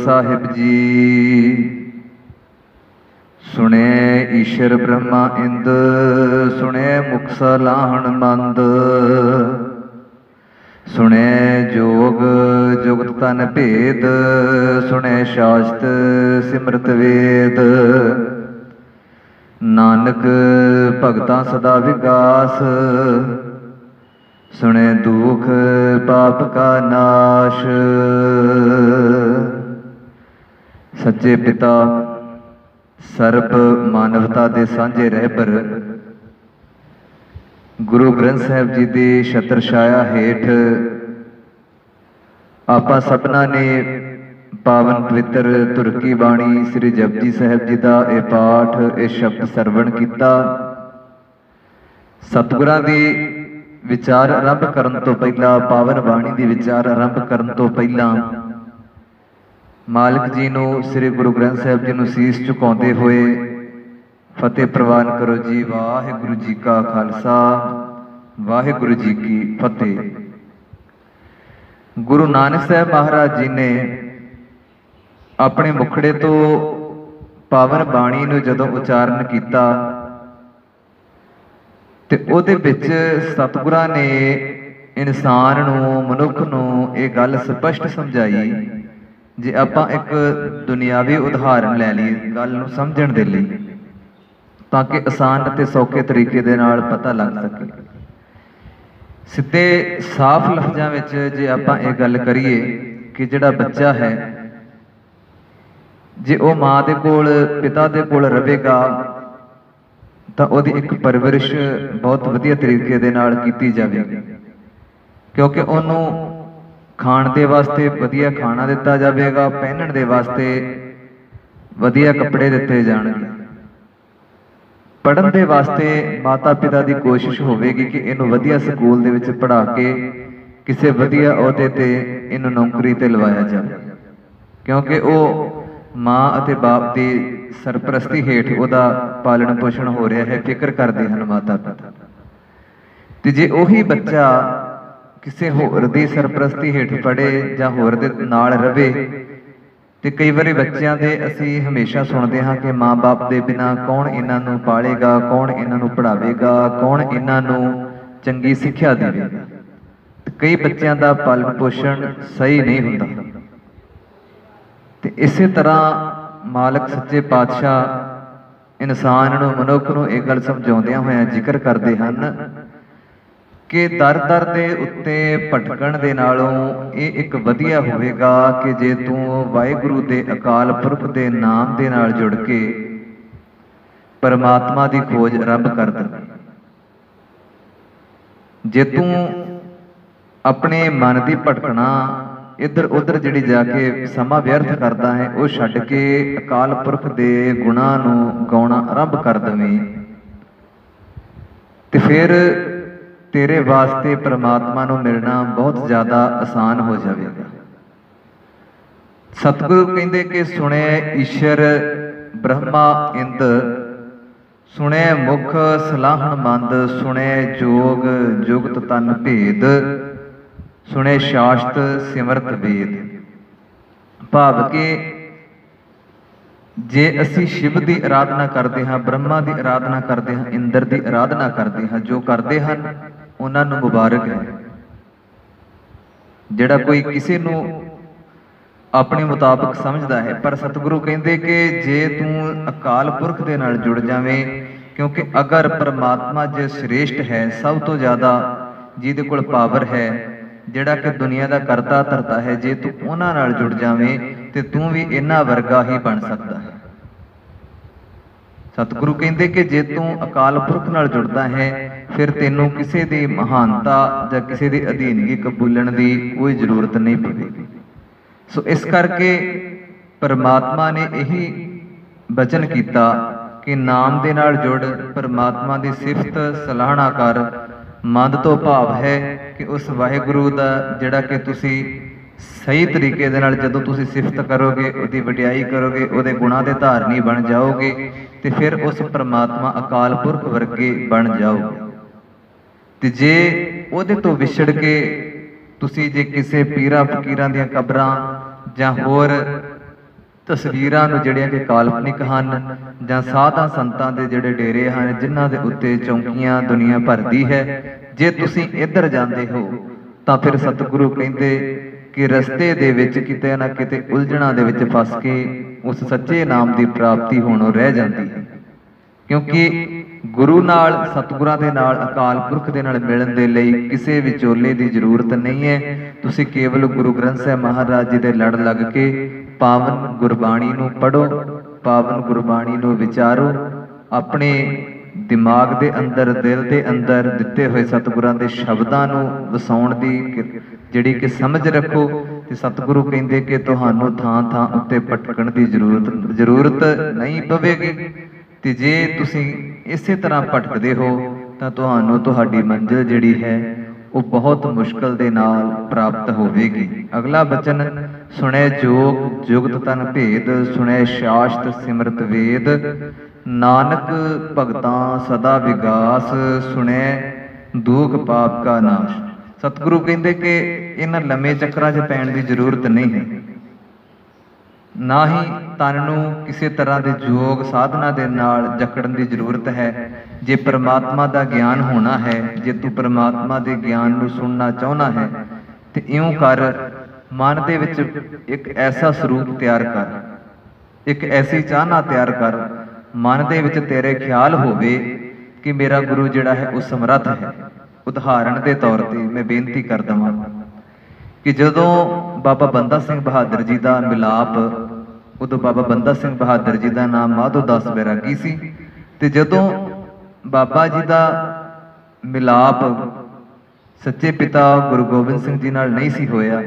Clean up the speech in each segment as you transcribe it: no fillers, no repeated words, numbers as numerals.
साहिब जी। सुने ईश्वर ब्रह्मा इंद, सुने मुख सलाहन मंद। सुने जोग जुगत तन भेद, सुने शास्त्र सिमरत वेद। नानक भगतां सदा विकास, सुने दुख पाप का नाश। सच्चे पिता सर्ब मानवता दे सांझे रहबर गुरु ग्रंथ साहिब जी की छत्र छाया हेठ आपां सबना ने पावन पवित्र तुरकी बाणी श्री जपजी साहिब जी का यह पाठ यह शब्द सरवण किया। सतगुरां दी विचार आरंभ करन तो पहला, पावन बाणी की विचार आरंभ करन तो पहला मालिक जी नूं श्री गुरु ग्रंथ साहिब जी नूं सीस झुकाउंदे होए फतेह प्रवान करो जी। वाहिगुरू जी का खालसा, वाहिगुरू जी की फतेह। गुरु नानक साहब महाराज जी ने अपने मुखड़े तो पावन बाणी नूं जदों उचारण किया ते उहदे विच सतगुरां ने इंसान नूं मनुख नूं ये गल स्पष्ट समझाई। जे आपां एक दुनियावी उदाहरण लै लईए गल नूं समझण दे लई, ताकि आसान ते सौखे तरीके दे नाल पता लग सके। सीधे साफ लफ्ज़ां विच जे आपां ये गल करिए कि जिहड़ा बच्चा है जे वो माँ दे कोल पिता दे कोल रहेगा तो उहदी एक परवरिश बहुत वधिया तरीके दे नाल कीती जावेगी, क्योंकि उहनूं खाण दे वास्ते वधिया खाना दिता जाएगा, पहनण दे वास्ते वधिया कपड़े दिते जाणगे, पढ़न दे वास्ते माता पिता की कोशिश होगी कि इनू वधिया स्कूल दे विच पढ़ा के किसी वधिया अहुदे ते इनू नौकरी ते लवाया जाए, क्योंकि वो माँ अते बाप की सरप्रस्ती हेठ उहदा पालन पोषण हो रहा है, फिक्र करते हैं माता पिता। ते जे उही बच्चा किसी होर दी सरप्रस्ती हेठ पढ़े जां होर दे नाल रवे, ते कई बार बच्चों के असी हमेशा सुनते हाँ कि माँ बाप के बिना कौन इन्हों पालेगा, कौन इन्हों पढ़ावेगा, कौन इन्हों चंगी सिक्ख्या देवेगा। कई बच्चों का पालन पोषण सही नहीं होता। ते इसे तरह मालक सच्चे पातशाह इंसान नूं मनुख नूं एक गल समझाउंदियां होइयां जिक्र करते हैं कि दर दर दे उत्ते भटकण दे नालों ये एक वधिया होवेगा कि जे तू वाहिगुरू दे अकाल पुरख दे नाम दे नाल जुड़ के परमात्मा दी खोज आरंभ कर दे। जे तू अपने मन की भटकना इधर उधर जिहड़ी जाके समा व्यर्थ करता है वो छड्ड के अकाल पुरख दे गुणां नूं गाउणा आरंभ कर देवें, ते फिर तेरे वास्ते परमात्मा नूं मिलना बहुत ज़्यादा आसान हो जाएगा। सतगुरु कहते कि सुने ईश्वर ब्रह्मा इंद, सुने मुख सलाहन मंद, सुने जोग जुगत तन भेद, सुने शास्त्र सिमरत वेद। भाव के जे असी शिव की आराधना करते हाँ, ब्रह्मा की आराधना करते हाँ, इंद्र की आराधना करते हाँ, जो करते हैं उन्होंने मुबारक है। जिहड़ा कोई किसी नूं अपने मुताबिक समझदा है, पर सतगुरु कहते कि जे तू अकाल पुरख दे नाल जुड़ जावें, क्योंकि अगर परमात्मा जे श्रेष्ठ है, सब तो ज़्यादा जिहदे कोल पावर है, जिहड़ा कि दुनिया का करता धरता है, जे तू उन्हां नाल जुड़ जावें ते तू भी इन्हां वर्गा ही बन सकता है। सतगुरु कहते कि जे तू अकाल पुरख नाल जुड़ता है फिर तेनों किसी की महानता या किसी की अधीनगी कबूलन की कोई जरूरत नहीं पवेगी। सो इस करके परमात्मा ने यही वचन किया कि नाम दे नाल जुड़, परमात्मा की सिफत सलाहना कर। मंद तो भाव है कि उस वाहिगुरू का जिहड़ा कि तुसी सही तरीके दे नाल जदों तुसी सिफत करोगे, उसकी वडियाई करोगे, उहदे गुणां दे धारनी बन जाओगे, तो फिर उस परमात्मा अकाल पुरख वर्गे बन जाओगे। ते जे उहदे तो विछड़ के तुसी जे किसी पीरा फकीरां दीयां कबरां जां होर ਤਸਵੀਰਾਂ ਨੂੰ ਜਿਹੜੀਆਂ ਕਿ ਕਾਲਪਨਿਕ ਹਨ, ਜਾਂ ਸਾਧਾਂ ਸੰਤਾਂ ਦੇ ਜਿਹੜੇ ਡੇਰੇ ਹਨ ਜਿਨ੍ਹਾਂ ਦੇ ਉੱਤੇ ਚੌਂਕੀਆਂ ਦੁਨੀਆ ਭਰਦੀ ਹੈ, ਜੇ ਤੁਸੀਂ ਇੱਧਰ ਜਾਂਦੇ ਹੋ ਤਾਂ ਫਿਰ ਸਤਿਗੁਰੂ ਕਹਿੰਦੇ ਕਿ ਰਸਤੇ ਦੇ ਵਿੱਚ ਕਿਤੇ ਨਾ ਕਿਤੇ ਉਲਝਣਾਂ ਦੇ ਵਿੱਚ ਫਸ ਕੇ ਉਸ ਸੱਚੇ ਨਾਮ ਦੀ ਪ੍ਰਾਪਤੀ ਹੋਣੋਂ ਰਹਿ ਜਾਂਦੀ ਹੈ। ਕਿਉਂਕਿ ਗੁਰੂ ਨਾਲ, ਸਤਿਗੁਰਾਂ ਦੇ ਨਾਲ, ਅਕਾਲ ਪੁਰਖ ਦੇ ਨਾਲ ਮਿਲਣ ਦੇ ਲਈ ਕਿਸੇ ਵਿਚੋਲੇ ਦੀ ਜ਼ਰੂਰਤ ਨਹੀਂ ਹੈ। ਤੁਸੀਂ ਕੇਵਲ ਗੁਰੂ ਗ੍ਰੰਥ ਸਾਹਿਬ ਮਹਾਰਾਜ ਜੀ ਦੇ ਲੜ ਲੱਗ ਕੇ ਪਾਵਨ ਗੁਰਬਾਣੀ ਨੂੰ ਪੜ੍ਹੋ, ਪਾਵਨ ਗੁਰਬਾਣੀ ਨੂੰ ਵਿਚਾਰੋ, ਆਪਣੇ ਦਿਮਾਗ ਦੇ ਅੰਦਰ, ਦਿਲ ਦੇ ਅੰਦਰ ਦਿੱਤੇ ਹੋਏ ਸਤਿਗੁਰਾਂ ਦੇ ਸ਼ਬਦਾਂ ਨੂੰ ਵਸਾਉਣ ਦੀ ਜਿਹੜੀ ਕਿ ਸਮਝ ਰੱਖੋ। ਤੇ ਸਤਿਗੁਰੂ ਕਹਿੰਦੇ ਕਿ ਤੁਹਾਨੂੰ ਥਾਂ ਥਾਂ ਉੱਤੇ ਭਟਕਣ ਦੀ ਜ਼ਰੂਰਤ ਨਹੀਂ ਪਵੇਗੀ। ਤੇ ਜੇ ਤੁਸੀਂ ਇਸੇ ਤਰ੍ਹਾਂ ਭਟਕਦੇ ਹੋ ਤਾਂ ਤੁਹਾਨੂੰ ਤੁਹਾਡੀ ਮੰਜ਼ਿਲ ਜਿਹੜੀ ਹੈ ਉਹ ਬਹੁਤ ਮੁਸ਼ਕਲ ਦੇ ਨਾਲ ਪ੍ਰਾਪਤ ਹੋਵੇਗੀ। ਅਗਲਾ ਬਚਨ, ਸੁਣੈ ਜੋਗ ਜੁਗਤ ਤਨ ਭੇਦ, ਸੁਣੈ ਸ਼ਾਸਤ ਸਿਮਰਤ ਵੇਦ, ਨਾਨਕ ਭਗਤਾਂ ਸਦਾ ਵਿਗਾਸ, ਸੁਣੈ ਦੁਖ ਪਾਪ ਕਾ ਨਾਸ਼। ਸਤਿਗੁਰੂ ਕਹਿੰਦੇ ਕਿ ਇਹਨਾਂ ਲੰਮੇ ਚੱਕਰਾਂ 'ਚ ਪੈਣ ਦੀ ਜ਼ਰੂਰਤ ਨਹੀਂ ਹੈ, ਨਾ ਹੀ ਤਨ ਨੂੰ ਕਿਸੇ ਤਰ੍ਹਾਂ ਦੇ ਯੋਗ ਸਾਧਨਾ ਦੇ ਨਾਲ ਜਕੜਨ ਦੀ ਜ਼ਰੂਰਤ ਹੈ। ਜੇ ਪਰਮਾਤਮਾ ਦਾ ਗਿਆਨ ਹੋਣਾ ਹੈ, ਜੇ ਤੂੰ ਪਰਮਾਤਮਾ ਦੇ ਗਿਆਨ ਨੂੰ ਸੁਣਨਾ ਚਾਹੁੰਦਾ ਹੈ ਤੇ ਇਉਂ ਕਰ, ਮਨ ਦੇ ਵਿੱਚ ਇੱਕ ਐਸਾ ਸਰੂਪ ਤਿਆਰ ਕਰ, ਇੱਕ ਐਸੀ ਚਾਹਨਾ ਤਿਆਰ ਕਰ, ਮਨ ਦੇ ਵਿੱਚ ਤੇਰੇ ਖਿਆਲ ਹੋਵੇ ਕਿ ਮੇਰਾ ਗੁਰੂ ਜਿਹੜਾ ਹੈ ਉਹ ਸਮਰੱਥ ਹੈ। ਉਦਾਹਰਣ ਦੇ ਤੌਰ ਤੇ ਮੈਂ ਬੇਨਤੀ ਕਰ ਦਵਾਂ ਕਿ ਜਦੋਂ ਬਾਬਾ ਬੰਦਾ ਸਿੰਘ ਬਹਾਦਰ ਜੀ ਦਾ ਮਿਲਾਪ, ਉਦੋਂ ਬਾਬਾ ਬੰਦਾ ਸਿੰਘ ਬਹਾਦਰ ਜੀ ਦਾ ਨਾਮ ਮਾਧੋ ਦਾਸ ਬੈਰਾਗੀ ਸੀ, ਤੇ ਜਦੋਂ ਬਾਬਾ ਜੀ ਦਾ ਮਿਲਾਪ ਸੱਚੇ ਪਿਤਾ ਗੁਰੂ ਗੋਬਿੰਦ ਸਿੰਘ ਜੀ ਨਾਲ ਨਹੀਂ ਸੀ ਹੋਇਆ,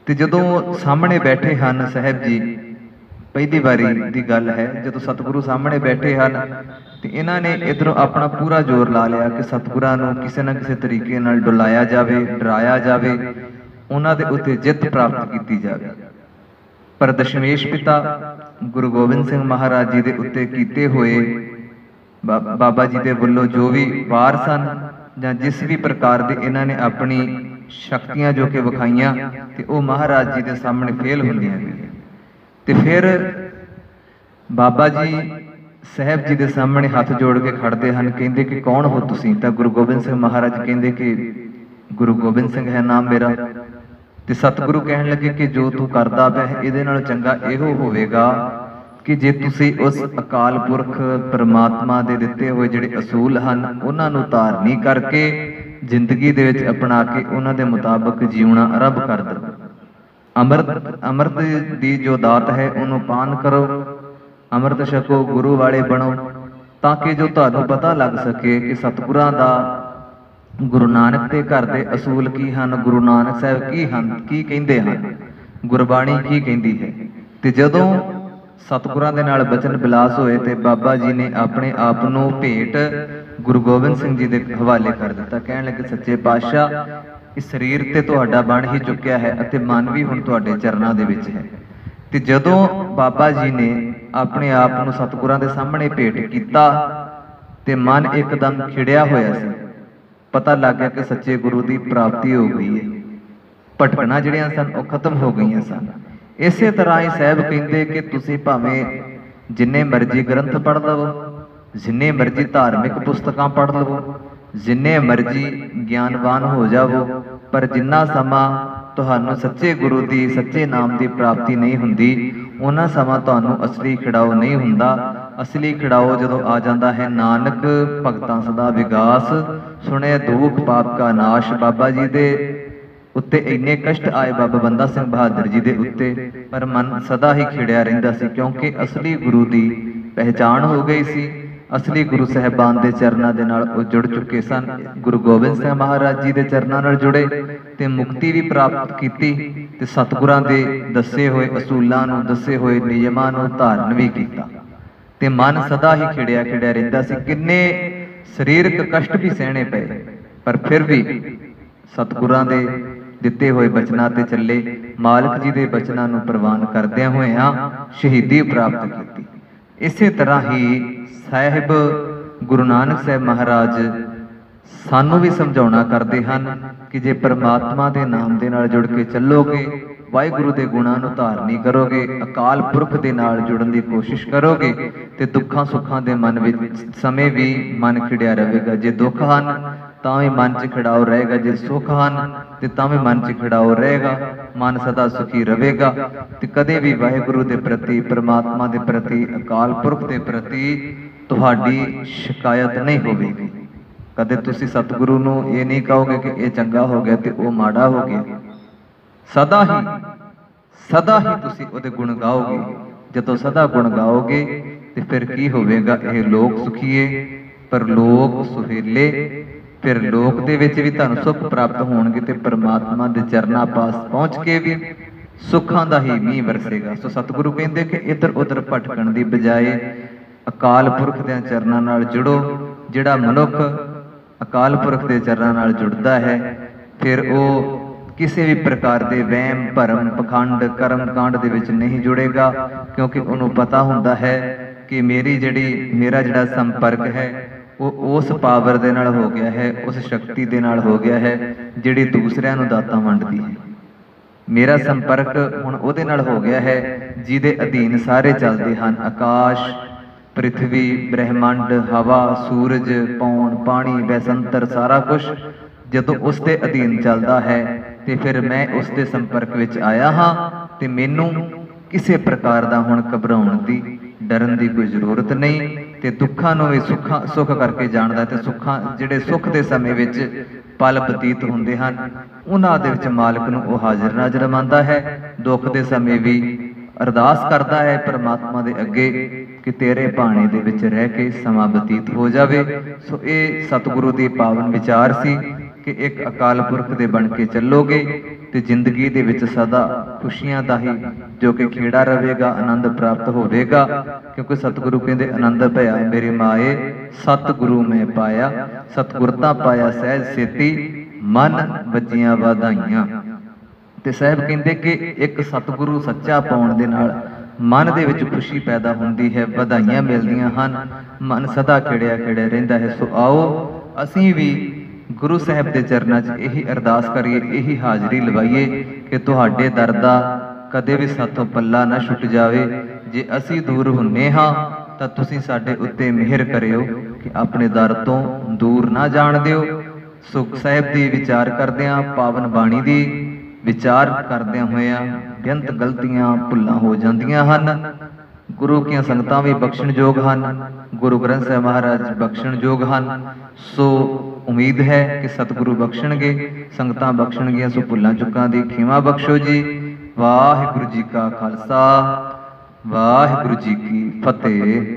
ਤੇ ਜਦੋਂ ਸਾਹਮਣੇ ਬੈਠੇ ਹਨ ਸਾਹਿਬ ਜੀ, ਪਹਿਲੀ ਵਾਰੀ ਦੀ ਗੱਲ ਹੈ ਜਦੋਂ ਸਤਿਗੁਰੂ ਸਾਹਮਣੇ ਬੈਠੇ ਹਨ, ਤੇ ਇਹਨਾਂ ਨੇ ਇੱਧਰੋਂ ਆਪਣਾ ਪੂਰਾ ਜ਼ੋਰ ਲਾ ਲਿਆ ਕਿ ਸਤਿਗੁਰਾਂ ਨੂੰ ਕਿਸੇ ਨਾ ਕਿਸੇ ਤਰੀਕੇ ਨਾਲ ਡੁਲਾਇਆ ਜਾਵੇ, ਡਰਾਇਆ ਜਾਵੇ, ਉਹਨਾਂ ਦੇ ਉੱਤੇ ਜਿੱਤ ਪ੍ਰਾਪਤ ਕੀਤੀ ਜਾਵੇ। ਪਰ ਦਸ਼ਮੇਸ਼ ਪਿਤਾ ਗੁਰੂ ਗੋਬਿੰਦ ਸਿੰਘ ਮਹਾਰਾਜ ਜੀ ਦੇ ਉੱਤੇ ਕੀਤੇ ਹੋਏ ਬਾਬਾ ਜੀ ਦੇ ਵੱਲੋਂ ਜੋ ਵੀ ਵਾਰ ਸਨ, ਜਾਂ ਜਿਸ ਵੀ ਪ੍ਰਕਾਰ ਦੇ ਇਹਨਾਂ ਨੇ ਆਪਣੀ ਸ਼ਕਤੀਆਂ ਜੋ ਕਿ ਵਿਖਾਈਆਂ, ਤੇ ਉਹ ਮਹਾਰਾਜ ਜੀ ਦੇ ਸਾਹਮਣੇ ਫੇਲ ਹੁੰਦੀਆਂ ਗਈਆਂ। ਤੇ ਫਿਰ ਬਾਬਾ ਜੀ ਸਾਹਿਬ ਜੀ ਦੇ ਸਾਹਮਣੇ ਹੱਥ ਜੋੜ ਕੇ ਖੜਦੇ ਹਨ, ਕਹਿੰਦੇ ਕਿ ਕੌਣ ਹੋ ਤੁਸੀਂ? ਤਾਂ ਗੁਰੂ ਗੋਬਿੰਦ ਸਿੰਘ ਮਹਾਰਾਜ ਕਹਿੰਦੇ ਕਿ ਗੁਰੂ ਗੋਬਿੰਦ ਸਿੰਘ ਹੈ ਨਾਮ ਮੇਰਾ। ਤੇ ਸਤਿਗੁਰੂ ਕਹਿਣ ਲੱਗੇ ਕਿ ਜੋ ਤੂੰ ਕਰਦਾ ਪਿਆ ਇਹਦੇ ਨਾਲ ਚੰਗਾ ਇਹੋ ਹੋਵੇਗਾ ਕਿ ਜੇ ਤੁਸੀਂ ਉਸ ਅਕਾਲ ਪੁਰਖ ਪਰਮਾਤਮਾ ਦੇ ਦਿੱਤੇ ਹੋਏ ਜਿਹੜੇ ਅਸੂਲ ਹਨ ਉਹਨਾਂ ਨੂੰ ਧਾਰਨੀ ਕਰਕੇ ਜ਼ਿੰਦਗੀ ਦੇ ਵਿੱਚ ਅਪਣਾ ਕੇ ਉਹਨਾਂ ਦੇ ਮੁਤਾਬਕ ਜਿਉਣਾ ਆਰੰਭ ਕਰ ਦਿਓ। ਅੰਮ੍ਰਿਤ ਦੀ ਜੋ ਦਾਤ ਹੈ ਉਹਨੂੰ ਪਾਨ ਕਰੋ, ਅੰਮ੍ਰਿਤ ਛਕੋ, ਗੁਰੂ ਵਾਲੇ ਬਣੋ, ਤਾਂ ਕਿ ਜੋ ਤੁਹਾਨੂੰ ਪਤਾ ਲੱਗ ਸਕੇ ਕਿ ਸਤਿਗੁਰਾਂ ਦਾ, ਗੁਰੂ ਨਾਨਕ ਦੇ ਘਰ ਦੇ ਅਸੂਲ ਕੀ ਹਨ, ਗੁਰੂ ਨਾਨਕ ਸਾਹਿਬ ਕੀ ਹਨ, ਕੀ ਕਹਿੰਦੇ ਹਨ, ਗੁਰਬਾਣੀ ਕੀ ਕਹਿੰਦੀ ਹੈ। ਤੇ ਜਦੋਂ ਸਤਿਗੁਰਾਂ ਦੇ ਨਾਲ ਬਚਨ ਬਿਲਾਸ ਹੋਏ ਤੇ ਬਾਬਾ ਜੀ ਨੇ ਆਪਣੇ ਆਪ ਨੂੰ ਭੇਟ ਗੁਰੂ ਗੋਬਿੰਦ ਸਿੰਘ ਜੀ ਦੇ ਹਵਾਲੇ ਕਰ ਦਿੱਤਾ। ਕਹਿਣ ਲੱਗੇ ਸੱਚੇ ਪਾਤਸ਼ਾਹ, ਇਸ ਸਰੀਰ ਤੇ ਤੁਹਾਡਾ ਬਣ ਹੀ ਚੁੱਕਿਆ ਹੈ ਅਤੇ ਮਨ ਵੀ ਹੁਣ ਤੁਹਾਡੇ ਚਰਨਾਂ ਦੇ ਵਿੱਚ ਹੈ। ਤੇ ਜਦੋਂ ਬਾਬਾ ਜੀ ਨੇ ਆਪਣੇ ਆਪ ਨੂੰ ਸਤਿਗੁਰਾਂ ਦੇ ਸਾਹਮਣੇ ਭੇਟ ਕੀਤਾ ਤੇ ਮਨ ਇੱਕਦਮ ਖਿੜਿਆ ਹੋਇਆ ਸੀ, ਪਤਾ ਲੱਗ ਗਿਆ ਕਿ ਸੱਚੇ ਗੁਰੂ ਦੀ ਪ੍ਰਾਪਤੀ ਹੋ ਗਈ ਹੈ, ਭਟਕਣਾ ਜਿਹੜੀਆਂ ਸਨ ਉਹ ਖਤਮ ਹੋ ਗਈਆਂ ਸਨ। ਇਸੇ ਤਰ੍ਹਾਂ ਹੀ ਸਾਹਿਬ ਕਹਿੰਦੇ ਕਿ ਤੁਸੀਂ ਭਾਵੇਂ ਜਿੰਨੇ ਮਰਜ਼ੀ ਗ੍ਰੰਥ ਪੜ੍ਹ ਲਵੋ, ਜਿੰਨੇ ਮਰਜ਼ੀ ਧਾਰਮਿਕ ਪੁਸਤਕਾਂ ਪੜ੍ਹ ਲਵੋ, ਜਿੰਨੇ ਮਰਜ਼ੀ ਗਿਆਨਵਾਨ ਹੋ ਜਾਵੋ, ਪਰ ਜਿੰਨਾ ਸਮਾਂ ਤੁਹਾਨੂੰ ਸੱਚੇ ਗੁਰੂ ਦੀ, ਸੱਚੇ ਨਾਮ ਦੀ ਪ੍ਰਾਪਤੀ ਨਹੀਂ ਹੁੰਦੀ, ਉਹਨਾਂ ਸਮਾਂ ਤੁਹਾਨੂੰ ਅਸਲੀ ਖਿੜਾਓ ਨਹੀਂ ਹੁੰਦਾ। ਅਸਲੀ ਖਿੜਾਓ ਜਦੋਂ ਆ ਜਾਂਦਾ ਹੈ, ਨਾਨਕ ਭਗਤਾਂ ਸਦਾ ਵਿਗਾਸ, ਸੁਣੇ ਦੁਖ ਪਾਪ ਕਾ ਨਾਸ਼। ਬਾਬਾ ਜੀ ਦੇ ਉੱਤੇ ਇੰਨੇ ਕਸ਼ਟ ਆਏ, ਬਾਬਾ ਬੰਦਾ ਸਿੰਘ ਬਹਾਦਰ ਜੀ ਦੇ ਉੱਤੇ, ਪਰ ਮਨ ਸਦਾ ਹੀ ਖਿੜਿਆ ਰਹਿੰਦਾ ਸੀ, ਕਿਉਂਕਿ ਅਸਲੀ ਗੁਰੂ ਦੀ ਪਹਿਚਾਣ ਹੋ ਗਈ ਸੀ। ਅਸਲੀ ਗੁਰੂ ਸਾਹਿਬਾਨ ਦੇ ਚਰਨਾਂ ਦੇ ਨਾਲ ਉਹ ਜੁੜ ਚੁੱਕੇ ਸਨ। ਗੁਰੂ ਗੋਬਿੰਦ ਸਿੰਘ ਮਹਾਰਾਜ ਜੀ ਦੇ ਚਰਨਾਂ ਨਾਲ ਜੁੜੇ ਤੇ ਮੁਕਤੀ ਵੀ ਪ੍ਰਾਪਤ ਕੀਤੀ, ਤੇ ਸਤਿਗੁਰਾਂ ਦੇ ਦੱਸੇ ਹੋਏ ਅਸੂਲਾਂ ਨੂੰ, ਦੱਸੇ ਹੋਏ ਨਿਯਮਾਂ ਨੂੰ ਧਾਰਨ ਵੀ ਕੀਤਾ, ਤੇ ਮਨ ਸਦਾ ਹੀ ਖਿੜਿਆ ਰਹਿੰਦਾ ਸੀ। ਕਿੰਨੇ ਸਰੀਰਕ ਕਸ਼ਟ ਵੀ ਸਹਿਣੇ ਪਏ, ਪਰ ਫਿਰ ਵੀ ਸਤਿਗੁਰਾਂ ਦੇ ਦਿੱਤੇ ਹੋਏ ਬਚਨਾਂ ਤੇ ਚੱਲੇ। ਮਾਲਕ ਜੀ ਦੇ ਬਚਨਾਂ ਨੂੰ ਪ੍ਰਵਾਨ ਕਰਦਿਆਂ ਹੋਇਆਂ ਸ਼ਹੀਦੀ ਪ੍ਰਾਪਤ ਕੀਤੀ। ਇਸੇ ਤਰ੍ਹਾਂ ਹੀ ਸਾਹਿਬ ਗੁਰੂ ਨਾਨਕ ਸਾਹਿਬ ਮਹਾਰਾਜ ਸਾਨੂੰ ਵੀ ਸਮਝਾਉਣਾ ਕਰਦੇ ਹਨ ਕਿ ਜੇ ਪਰਮਾਤਮਾ ਦੇ ਨਾਮ ਦੇ ਨਾਲ ਜੁੜ ਕੇ ਚੱਲੋਗੇ, ਵਾਹਿਗੁਰੂ ਦੇ ਗੁਣਾਂ ਨੂੰ ਧਾਰਨੀ ਕਰੋਗੇ, ਅਕਾਲ ਪੁਰਖ ਦੇ ਨਾਲ ਜੁੜਨ ਦੀ ਕੋਸ਼ਿਸ਼ ਕਰੋਗੇ ਤੇ ਦੁੱਖਾਂ ਸੁੱਖਾਂ ਦੇ ਮਨ ਵਿੱਚ ਸਮੇਂ ਵੀ ਮਨ ਖਿੜਿਆ ਰਹੇਗਾ। ਜੇ ਦੁੱਖ ਹਨ ਤਾਂ ਵੀ ਮਨ 'ਚ ਖਿੜਾਓ ਰਹੇਗਾ, ਜੇ ਸੁੱਖ ਹਨ ਤੇ ਤਾਂ ਵੀ ਮਨ 'ਚ ਖਿੜਾਓ ਰਹੇਗਾ। ਮਨ ਸਦਾ ਸੁਖੀ ਰਹੇਗਾ ਤੇ ਕਦੇ ਵੀ ਵਾਹਿਗੁਰੂ ਦੇ ਪ੍ਰਤੀ, ਪ੍ਰਮਾਤਮਾ ਦੇ ਪ੍ਰਤੀ, ਅਕਾਲ ਪੁਰਖ ਦੇ ਪ੍ਰਤੀ ਤੁਹਾਡੀ ਸ਼ਿਕਾਇਤ ਨਹੀਂ ਹੋਵੇਗੀ। ਕਦੇ ਤੁਸੀਂ ਸਤਿਗੁਰੂ ਨੂੰ ਇਹ ਨਹੀਂ ਕਹੋਗੇ ਕਿ ਇਹ ਚੰਗਾ ਹੋ ਗਿਆ ਤੇ ਉਹ ਮਾੜਾ ਹੋ ਗਿਆ। ਸਦਾ ਹੀ ਤੁਸੀਂ ਉਹਦੇ ਗੁਣ ਗਾਓਗੇ। ਜਦੋਂ ਸਦਾ ਗੁਣ ਗਾਓਗੇ ਤੇ ਫਿਰ ਕੀ ਹੋਵੇਗਾ? ਇਹ ਲੋਕ ਸੁਖੀਏ ਪਰਲੋਕ ਸੁਹੇਲੇ। ਫਿਰ ਲੋਕ ਦੇ ਵਿੱਚ ਵੀ ਤੁਹਾਨੂੰ ਸੁੱਖ ਪ੍ਰਾਪਤ ਹੋਣਗੇ ਤੇ ਪਰਮਾਤਮਾ ਦੇ ਚਰਨਾਂ ਪਾਸ ਪਹੁੰਚ ਕੇ ਵੀ ਸੁੱਖਾਂ ਦਾ ਹੀ ਮੀਂਹ ਵਰਸੇਗਾ। ਸੋ ਸਤਿਗੁਰੂ ਕਹਿੰਦੇ ਕਿ ਇੱਧਰ ਉੱਧਰ ਭਟਕਣ ਦੀ ਬਜਾਏ ਅਕਾਲ ਪੁਰਖ ਦੇ ਚਰਨਾਂ ਨਾਲ ਜੁੜੋ। ਜਿਹੜਾ ਮਨੁੱਖ ਅਕਾਲ ਪੁਰਖ ਦੇ ਚਰਨਾਂ ਨਾਲ ਜੁੜਦਾ ਹੈ ਫਿਰ ਉਹ ਕਿਸੇ ਵੀ ਪ੍ਰਕਾਰ ਦੇ ਵਹਿਮ ਭਰਮ ਪਖੰਡ ਕਰਮ ਕਾਂਡ ਦੇ ਵਿੱਚ ਨਹੀਂ ਜੁੜੇਗਾ, ਕਿਉਂਕਿ ਉਹਨੂੰ ਪਤਾ ਹੁੰਦਾ ਹੈ ਕਿ ਮੇਰਾ ਜਿਹੜਾ ਸੰਪਰਕ ਹੈ ਉਹ ਉਸ ਪਾਵਰ ਦੇ ਨਾਲ ਹੋ ਗਿਆ ਹੈ, ਉਸ ਸ਼ਕਤੀ ਦੇ ਨਾਲ ਹੋ ਗਿਆ ਹੈ ਜਿਹੜੀ ਦੂਸਰਿਆਂ ਨੂੰ ਦਾਤਾਂ ਵੰਡਦੀ ਹੈ। ਮੇਰਾ ਸੰਪਰਕ ਹੁਣ ਉਹਦੇ ਨਾਲ ਹੋ ਗਿਆ ਹੈ ਜਿਹਦੇ ਅਧੀਨ ਸਾਰੇ ਚੱਲਦੇ ਹਨ। ਆਕਾਸ਼, ਪ੍ਰਿਥਵੀ, ਬ੍ਰਹਿਮੰਡ, ਹਵਾ, ਸੂਰਜ, ਪੌਣ, ਪਾਣੀ, ਬੈਸੰਤਰ ਸਾਰਾ ਕੁਝ ਜਦੋਂ ਉਸ ਦੇ ਅਧੀਨ ਚੱਲਦਾ ਹੈ ਤੇ ਫਿਰ ਮੈਂ ਉਸ ਦੇ ਸੰਪਰਕ ਵਿੱਚ ਆਇਆ ਹਾਂ ਤੇ ਮੈਨੂੰ ਕਿਸੇ ਪ੍ਰਕਾਰ ਦਾ ਹੁਣ ਘਬਰਾਉਣ ਦੀ, ਡਰਨ ਦੀ ਕੋਈ ਜ਼ਰੂਰਤ ਨਹੀਂ ਤੇ ਦੁੱਖਾਂ ਨੂੰ ਵੀ ਸੁੱਖ ਕਰਕੇ ਜਾਣਦਾ ਤੇ ਜਿਹੜੇ ਸੁੱਖ ਦੇ ਸਮੇਂ ਵਿੱਚ ਪਲ ਬਤੀਤ ਹੁੰਦੇ ਹਨ ਉਹਨਾਂ ਦੇ ਵਿੱਚ ਮਾਲਕ ਨੂੰ ਉਹ ਹਾਜ਼ਰ ਨਾਜ਼ਰ ਮੰਨਦਾ ਹੈ। ਦੁੱਖ ਦੇ ਸਮੇਂ ਵੀ ਅਰਦਾਸ ਕਰਦਾ ਹੈ ਪਰਮਾਤਮਾ ਦੇ ਅੱਗੇ ਕਿ ਤੇਰੇ ਭਾਣੇ ਦੇ ਵਿੱਚ ਰਹਿ ਕੇ ਸਮਾਂ ਬਤੀਤ ਹੋ ਜਾਵੇ। ਸੋ ਇਹ ਸਤਿਗੁਰੂ ਦੀ ਪਾਵਨ ਵਿਚਾਰ ਸੀ ਕਿ ਇੱਕ ਅਕਾਲ ਪੁਰਖ ਦੇ ਬਣ ਕੇ ਚੱਲੋਗੇ ਤੇ ਜ਼ਿੰਦਗੀ ਦੇ ਵਿੱਚ ਸਦਾ ਖੁਸ਼ੀਆਂ ਦਾ ਹੀ ਜੋ ਕਿ ਖੇੜਾ ਰਹੇਗਾ, ਆਨੰਦ ਪ੍ਰਾਪਤ ਹੋਵੇਗਾ। ਕਿਉਂਕਿ ਸਤਿਗੁਰੂ ਕਹਿੰਦੇ ਆਨੰਦ ਭਇਆ ਮੇਰੇ ਮਾਏ ਸਤਿਗੁਰੂ ਮੈਂ ਪਾਇਆ, ਸਤਿਗੁਰਤਾ ਪਾਇਆ ਸਹਿਜ ਸੇਤੀ ਮਨ ਵੱਜੀਆਂ ਵਧਾਈਆਂ। ਤੇ ਸਾਹਿਬ ਕਹਿੰਦੇ ਕਿ ਇੱਕ ਸਤਿਗੁਰੂ ਸੱਚਾ ਪਾਉਣ ਦੇ ਨਾਲ ਮਨ ਦੇ ਵਿੱਚ ਖੁਸ਼ੀ ਪੈਦਾ ਹੁੰਦੀ ਹੈ, ਵਧਾਈਆਂ ਮਿਲਦੀਆਂ ਹਨ, ਮਨ ਸਦਾ ਖਿੜਿਆ ਰਹਿੰਦਾ ਹੈ। ਸੋ ਆਓ ਅਸੀਂ ਵੀ ਗੁਰੂ ਸਾਹਿਬ ਦੇ ਚਰਨਾਂ 'ਚ ਇਹੀ ਅਰਦਾਸ ਕਰੀਏ, ਇਹੀ ਹਾਜ਼ਰੀ ਲਵਾਈਏ ਕਿ ਤੁਹਾਡੇ ਦਰ ਦਾ ਕਦੇ ਵੀ ਸਾਥੋਂ ਪੱਲਾ ਨਾ ਛੁੱਟ ਜਾਵੇ। ਜੇ ਅਸੀਂ ਦੂਰ ਹੁੰਨੇ ਹਾਂ ਤਾਂ ਤੁਸੀਂ ਸਾਡੇ ਉੱਤੇ ਮਿਹਰ ਕਰਿਓ ਕਿ ਆਪਣੇ ਦਰ ਤੋਂ ਦੂਰ ਨਾ ਜਾਣ ਦਿਓ। ਸੁਖ ਸਾਹਿਬ ਦੀ ਵਿਚਾਰ ਕਰਦਿਆਂ, ਪਾਵਨ ਬਾਣੀ ਦੀ ਵਿਚਾਰ ਕਰਦਿਆਂ ਹੋਇਆਂ ਬੇਅੰਤ ਗਲਤੀਆਂ ਭੁੱਲਾਂ ਹੋ ਜਾਂਦੀਆਂ ਹਨ। ਗੁਰੂ ਦੀਆਂ ਸੰਗਤਾਂ ਵੀ ਬਖਸ਼ਣਯੋਗ ਹਨ, ਗੁਰੂ ਗ੍ਰੰਥ ਸਾਹਿਬ ਮਹਾਰਾਜ ਬਖਸ਼ਣਯੋਗ ਹਨ। ਸੋ ਉਮੀਦ ਹੈ ਕਿ ਸਤਿਗੁਰੂ ਬਖਸ਼ਣਗੇ, ਸੰਗਤਾਂ ਬਖਸ਼ਣਗੀਆਂ। ਸੋ ਭੁੱਲਾਂ ਚੁੱਕਾਂ ਦੀ ਖਿਮਾ ਬਖਸ਼ੋ ਜੀ। ਵਾਹਿਗੁਰੂ ਜੀ ਕਾ ਖਾਲਸਾ, ਵਾਹਿਗੁਰੂ ਜੀ ਕੀ ਫਤਿਹ।